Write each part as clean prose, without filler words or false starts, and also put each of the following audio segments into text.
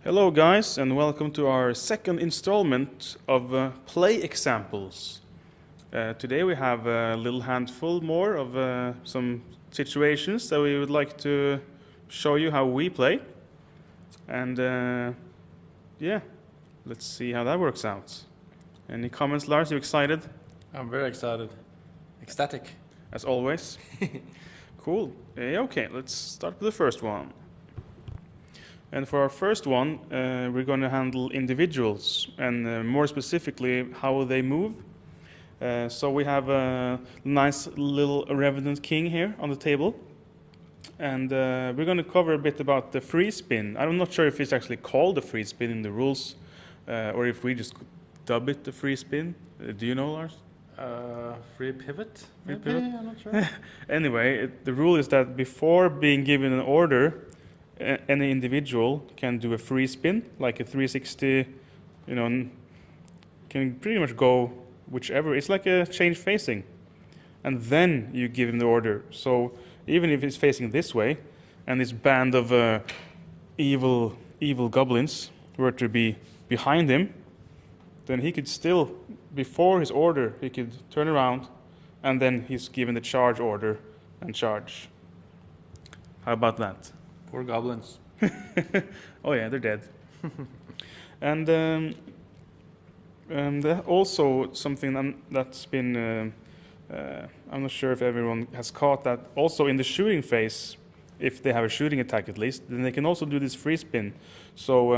Hello guys, and welcome to our second installment of Play Examples. Today we have a little handful more of some situations that we would like to show you how we play. And yeah, let's see how that works out. Any comments, Lars? You excited? I'm very excited. Ecstatic. As always. Cool. Okay, let's start with the first one. And for our first one, we're going to handle individuals and more specifically how they move. So we have a nice little Revenant King here on the table. And we're going to cover a bit about the free spin. I'm not sure if it's actually called the free spin in the rules or if we just dub it the free spin. Do you know, Lars? Free pivot? Free Maybe? pivot? I'm not sure. Anyway, the rule is that before being given an order, any individual can do a free spin, like a 360, can pretty much go whichever. It's like a change facing. And then you give him the order. So even if he's facing this way, and this band of evil goblins were to be behind him, then he could still, before his order, he could turn around, and then he's given the charge order and charge. How about that? Poor goblins. Oh yeah, they're dead. And also something that's been, I'm not sure if everyone has caught that, also in the shooting phase, if they have a shooting attack at least, then they can also do this free spin. So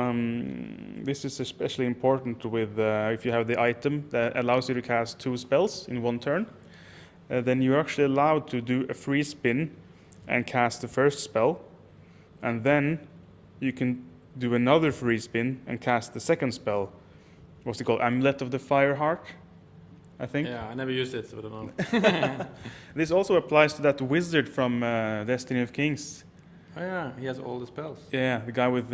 this is especially important with if you have the item that allows you to cast 2 spells in one turn, then you're actually allowed to do a free spin and cast the first spell. And then you can do another free spin and cast the second spell. What's it called? Amulet of the Fireheart, I think. Yeah, I never used it, so I don't know. This also applies to that wizard from Destiny of Kings. Oh yeah, he has all the spells. Yeah, the guy with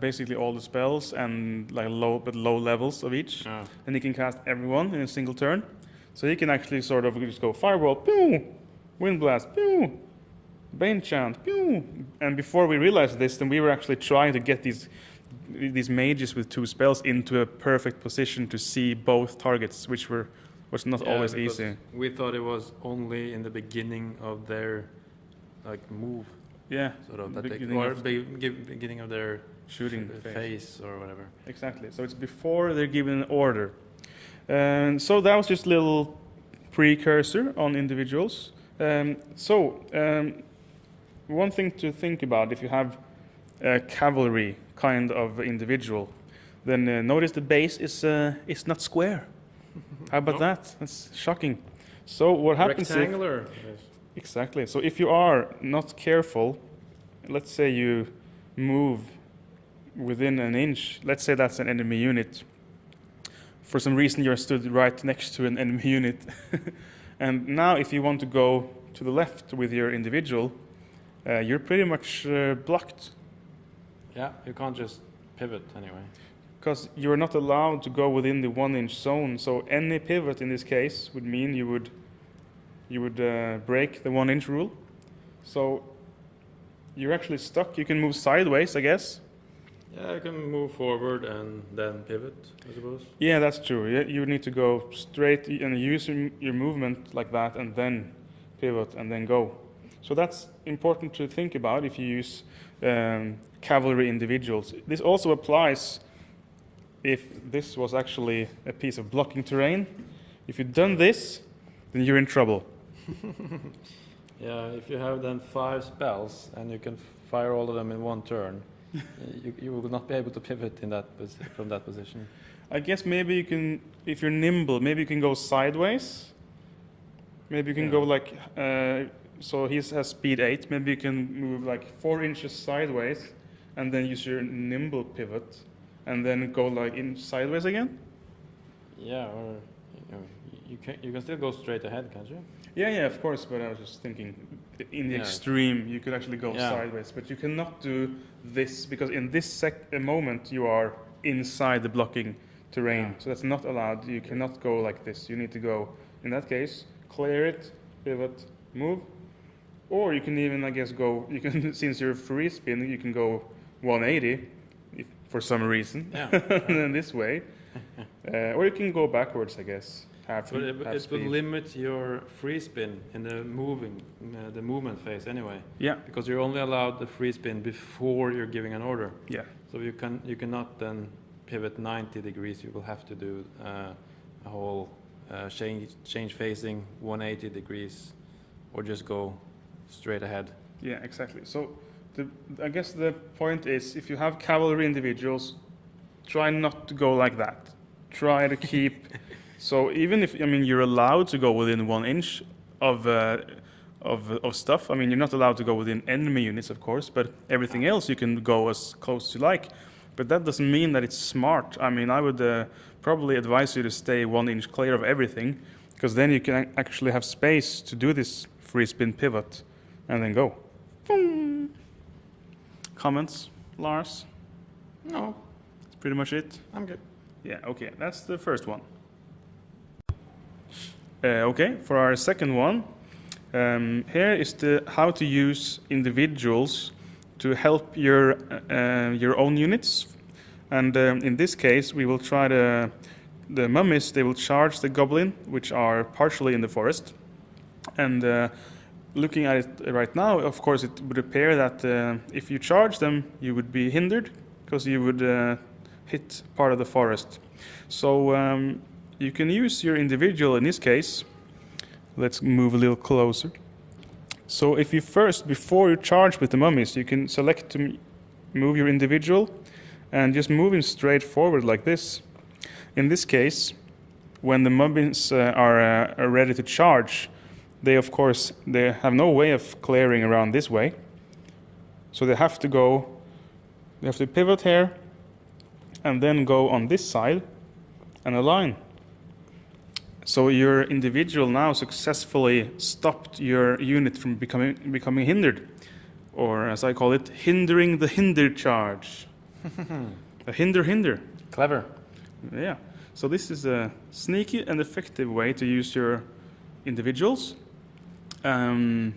basically all the spells and like low levels of each. Oh. And he can cast everyone in a single turn. So he can actually sort of just go Fireball, pew, Wind Blast, pew, Bane Chant, pew. And before we realized this, then we were actually trying to get these mages with 2 spells into a perfect position to see both targets, which was not always easy. We thought it was only in the beginning of their move. Yeah, Sort of that beginning of their shooting phase or whatever. Exactly. So it's before they're given an order. And so that was just a little precursor on individuals. One thing to think about if you have a cavalry kind of individual, then notice the base is not square. How about that? That's shocking. So what happens Rectangular. Exactly. So if you are not careful, let's say you move within an inch, let's say that's an enemy unit. For some reason you're stood right next to an enemy unit. And now if you want to go to the left with your individual, you're pretty much blocked. Yeah, you can't just pivot anyway. Because you're not allowed to go within the 1-inch zone. So any pivot in this case would mean you would break the 1-inch rule. So you're actually stuck. You can move sideways, I guess. Yeah, you can move forward and then pivot, I suppose. Yeah, that's true. You need to go straight and use your movement like that and then pivot and then go. So that's important to think about if you use cavalry individuals. This also applies if this was actually a piece of blocking terrain. If you've done this, then you're in trouble. Yeah, if you have then 5 spells and you can fire all of them in one turn, you will not be able to pivot from that position. I guess maybe you can, if you're nimble, maybe you can go sideways. Maybe you can go like, so he has speed 8, maybe you can move like 4 inches sideways and then use your nimble pivot and then go like in sideways again. Yeah, or you can still go straight ahead, can't you? Yeah, of course, but I was just thinking in the extreme you could actually go sideways, but you cannot do this because in this moment you are inside the blocking terrain, so that's not allowed. You cannot go like this. You need to go, in that case, clear it, pivot, move, or you can even, I guess, go, you can, since you're free spin, you can go 180 for some reason. Yeah. In this way. Or you can go backwards, I guess. But it will limit your free spin in the movement phase anyway. Yeah. Because you're only allowed the free spin before you're giving an order. Yeah. So you cannot then pivot 90 degrees. You will have to do a whole change facing 180 degrees, or just go straight ahead. Yeah, exactly. So I guess the point is, if you have cavalry individuals, try not to go like that. Try to keep. So even if you're allowed to go within 1 inch of stuff. I mean, you're not allowed to go within enemy units, of course, but everything else you can go as close as you like. But that doesn't mean that it's smart. I mean, I would probably advise you to stay 1 inch clear of everything, because then you can actually have space to do this free spin pivot and then go. Boom. Comments, Lars? No, That's pretty much it. I'm good. Yeah, okay, that's the first one. Okay, for our second one, here is the how to use individuals to help your own units. And in this case, we will try the mummies. They will charge the goblin, which are partially in the forest. And looking at it right now, of course, it would appear that if you charge them, you would be hindered, because you would hit part of the forest. So you can use your individual in this case. Let's move a little closer. So if you first, before you charge with the mummies, you can select to move your individual and just move him straight forward like this. In this case, when the mummies are ready to charge, they of course they have no way of clearing around this way. So they have to pivot here and then go on this side and align. So your individual now successfully stopped your unit from becoming hindered, or as I call it, hindering the hindered charge. A hinder. Clever. Yeah. So this is a sneaky and effective way to use your individuals. Some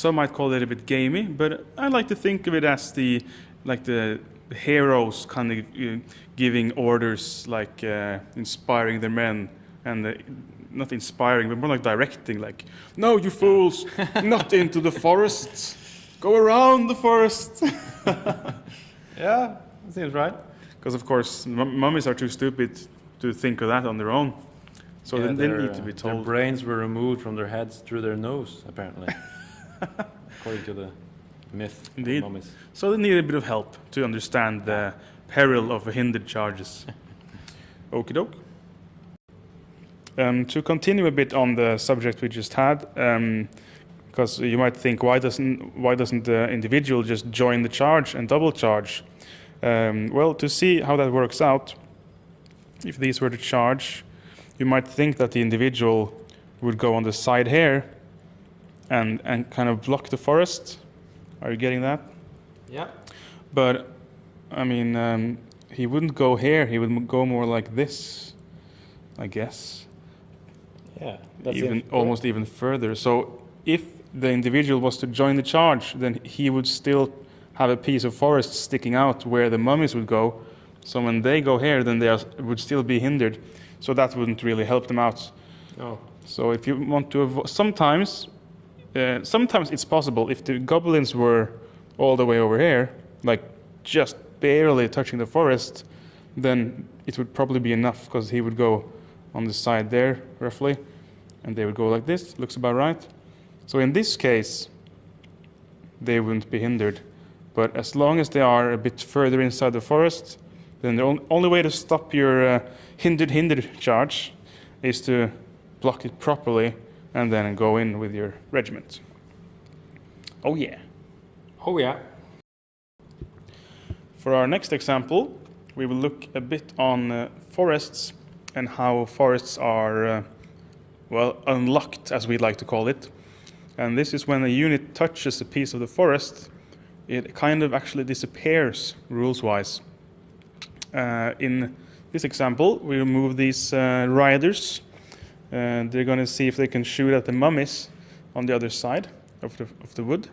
might call it a bit gamey, but I like to think of it as the heroes kind of giving orders, like inspiring their men, and not inspiring, but more like directing, like, no, you fools, not into the forest, go around the forest. Yeah, that seems right. Because of course, mummies are too stupid to think of that on their own, so Yeah, they need to be told. Their brains were removed from their heads through their nose, apparently, according to the myth Indeed. of mummies. So they need a bit of help to understand the peril of hindered charges. Okie doke. To continue a bit on the subject we just had, because you might think, why doesn't the individual just join the charge and double charge? Well, to see how that works out, if these were to charge, you might think that the individual would go on the side here and kind of block the forest. Are you getting that? Yeah. But I mean, he wouldn't go here. He would go more like this, I guess. Yeah. Almost even further. So if the individual was to join the charge, then he would still have a piece of forest sticking out where the mummies would go. So when they go here, then they would still be hindered. So that wouldn't really help them out. Oh. So if you want to avoid, sometimes it's possible if the goblins were all the way over here, like just barely touching the forest, then it would probably be enough, because he would go on the side there, roughly, and they would go like this. Looks about right. So in this case, they wouldn't be hindered. But as long as they are a bit further inside the forest, then the only way to stop your hindered charge is to block it properly and then go in with your regiment. Oh yeah. Oh yeah. For our next example, we will look a bit on forests and how forests are, unlocked, as we'd like to call it. And this is when a unit touches a piece of the forest, it kind of actually disappears, rules-wise. In this example, we remove these riders. They're going to see if they can shoot at the mummies on the other side of the wood.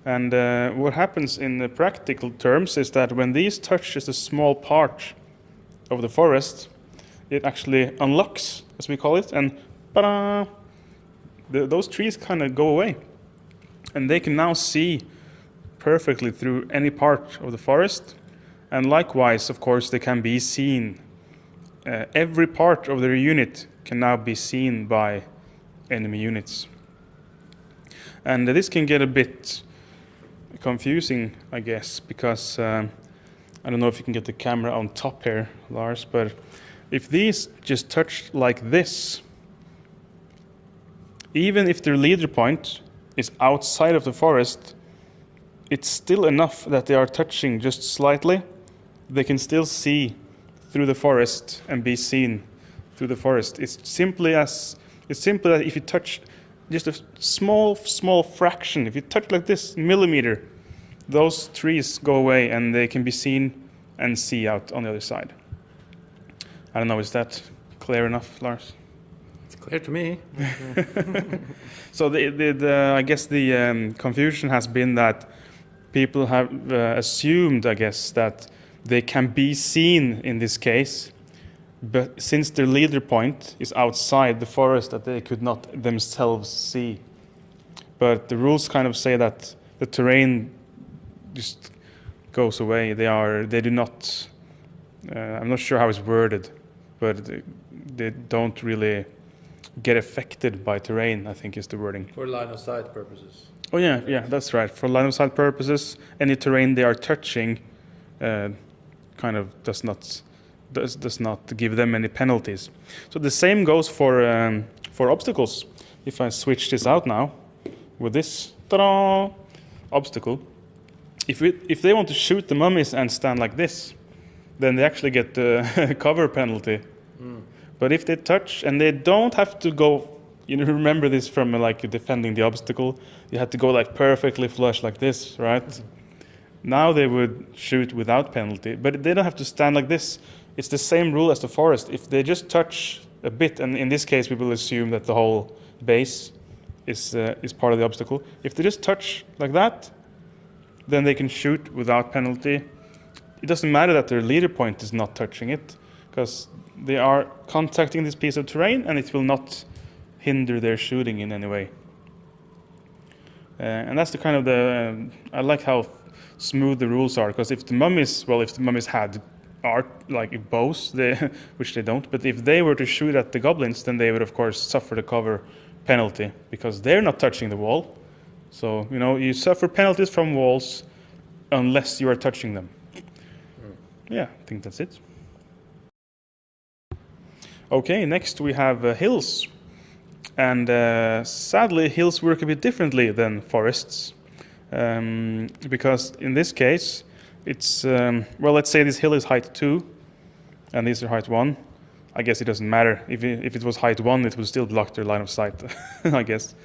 And what happens in the practical terms is that when these touch just a small part of the forest, it actually unlocks, as we call it, and ta-da, those trees kind of go away. And they can now see perfectly through any part of the forest. And likewise, of course, they can be seen. Every part of their unit can now be seen by enemy units. And this can get a bit confusing, I guess, because I don't know if you can get the camera on top here, Lars, but if these just touch like this, even if their leader point is outside of the forest, it's still enough that they are touching just slightly. They can still see through the forest and be seen through the forest. It's simply that if you touch just a small fraction, if you touch like this millimeter, those trees go away and they can be seen and see out on the other side. I don't know, is that clear enough, Lars? It's clear to me. So I guess the confusion has been that people have assumed, I guess, that they can be seen in this case, but since their leader point is outside the forest, that they could not themselves see. But the rules kind of say that the terrain just goes away. They do not. I'm not sure how it's worded, but they don't really get affected by terrain, I think is the wording. For line of sight purposes. Oh yeah, that's right. For line of sight purposes, any terrain they are touching kind of does not give them any penalties. So the same goes for obstacles. If I switch this out now with this ta-da, obstacle, if they want to shoot the mummies and stand like this, then they actually get the cover penalty. But if they touch, and they don't have to go, remember this from like defending the obstacle, you had to go like perfectly flush like this, right? Now they would shoot without penalty, but they don't have to stand like this. It's the same rule as the forest. If they just touch a bit, and in this case we will assume that the whole base is part of the obstacle. If they just touch like that, then they can shoot without penalty. It doesn't matter that their leader point is not touching it, because they are contacting this piece of terrain and it will not hinder their shooting in any way. And that's the kind of I like how smooth the rules are, because if the mummies had like bows, which they don't, but if they were to shoot at the goblins, then they would of course suffer the cover penalty, because they're not touching the wall. So, you suffer penalties from walls unless you are touching them. Yeah, I think that's it. Okay, next we have hills. And sadly, hills work a bit differently than forests. Because in this case, it's, let's say this hill is height 2, and these are height 1. I guess it doesn't matter. If it was height 1, it would still block their line of sight, I guess.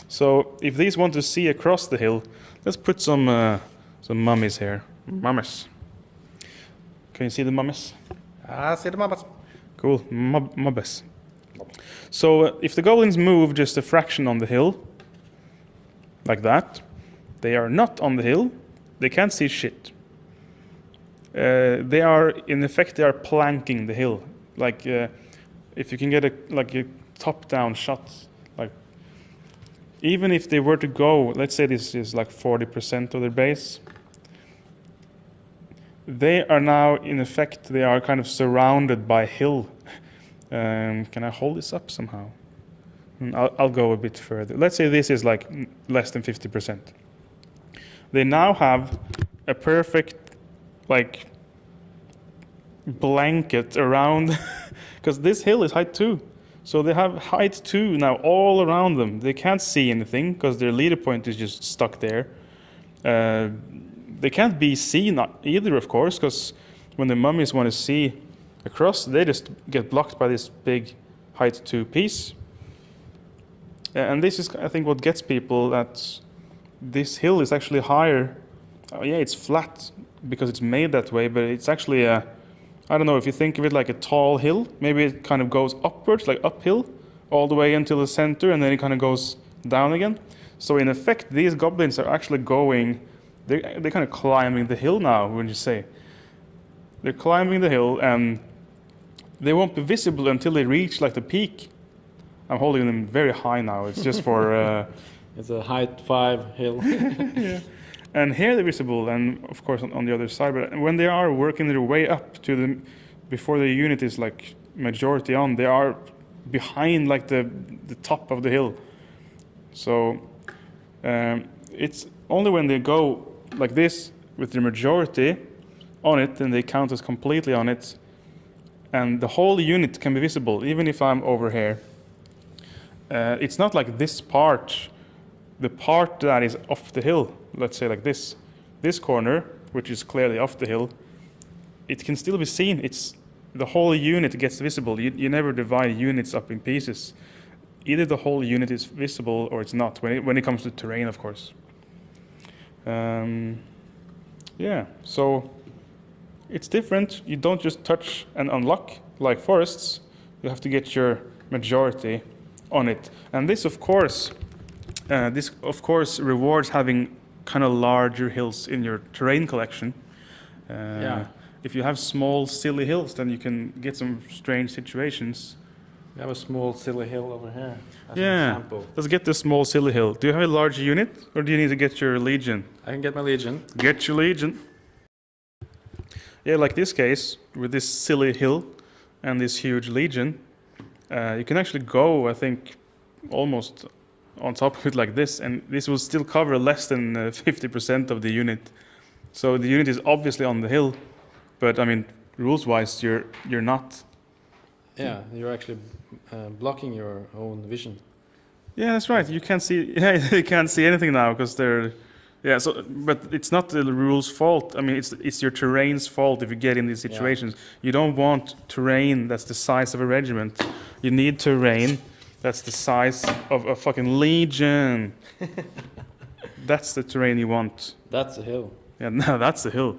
So if these want to see across the hill, let's put some mummies here. Mummies. Can you see the mummies? I see the mummies. Cool, mummies. So if the goblins move just a fraction on the hill, like that, they are not on the hill, they can't see shit. They are planking the hill. Like if you can get a top-down shot, like even if they were to go, let's say this is like 40% of their base, they are now in effect, they are kind of surrounded by hill. Can I hold this up somehow? I'll go a bit further. Let's say this is like less than 50%. They now have a perfect like blanket around, because this hill is height 2. So they have height 2 now all around them. They can't see anything because their leader point is just stuck there. They can't be seen either, of course, because when the mummies want to see across, they just get blocked by this big height 2 piece. And this is, I think, what gets people, that this hill is actually higher. Oh, yeah, it's flat because it's made that way, but it's actually I don't know, if you think of it like a tall hill, maybe it kind of goes upwards, like uphill, all the way until the center, and then it kind of goes down again. So in effect, these goblins are actually going, they're kind of climbing the hill now, wouldn't you say? They're climbing the hill, and they won't be visible until they reach like the peak. I'm holding them very high now. It's just for... It's a height 5 hill. yeah. And here they're visible, and of course on the other side. But when they are working their way up to the... Before the unit is like majority on, they are behind like the top of the hill. So it's only when they go like this with the majority on it, then they count as completely on it. And the whole unit can be visible, even if I'm over here. It's not like this part, the part that is off the hill, let's say like this corner, which is clearly off the hill, it can still be seen. It's the whole unit gets visible. You never divide units up in pieces. Either the whole unit is visible or it's not, when it comes to terrain, of course. Yeah, so it's different. You don't just touch and unlock like forests. You have to get your majority on it. And this, of course, rewards having kind of larger hills in your terrain collection. Yeah. If you have small, silly hills, then you can get some strange situations. We have a small silly hill over here as an Yeah, example. let's get the small, silly hill. Do you have a large unit, or do you need to get your legion? I can get my legion. Get your legion. Yeah, like this case, with this silly hill and this huge legion, you can actually go, I think, almost on top of it like this, and this will still cover less than 50% of the unit. So the unit is obviously on the hill, but I mean, rules-wise, you're not. Yeah, you're actually blocking your own vision. Yeah, that's right. You can't see. Yeah, you can't see anything now because they're. Yeah. So, but it's not the rules' fault. I mean, it's your terrain's fault if you get in these situations. Yeah. You don't want terrain that's the size of a regiment. You need terrain that's the size of a fucking legion. That's the terrain you want. That's a hill. Yeah, no, that's a hill.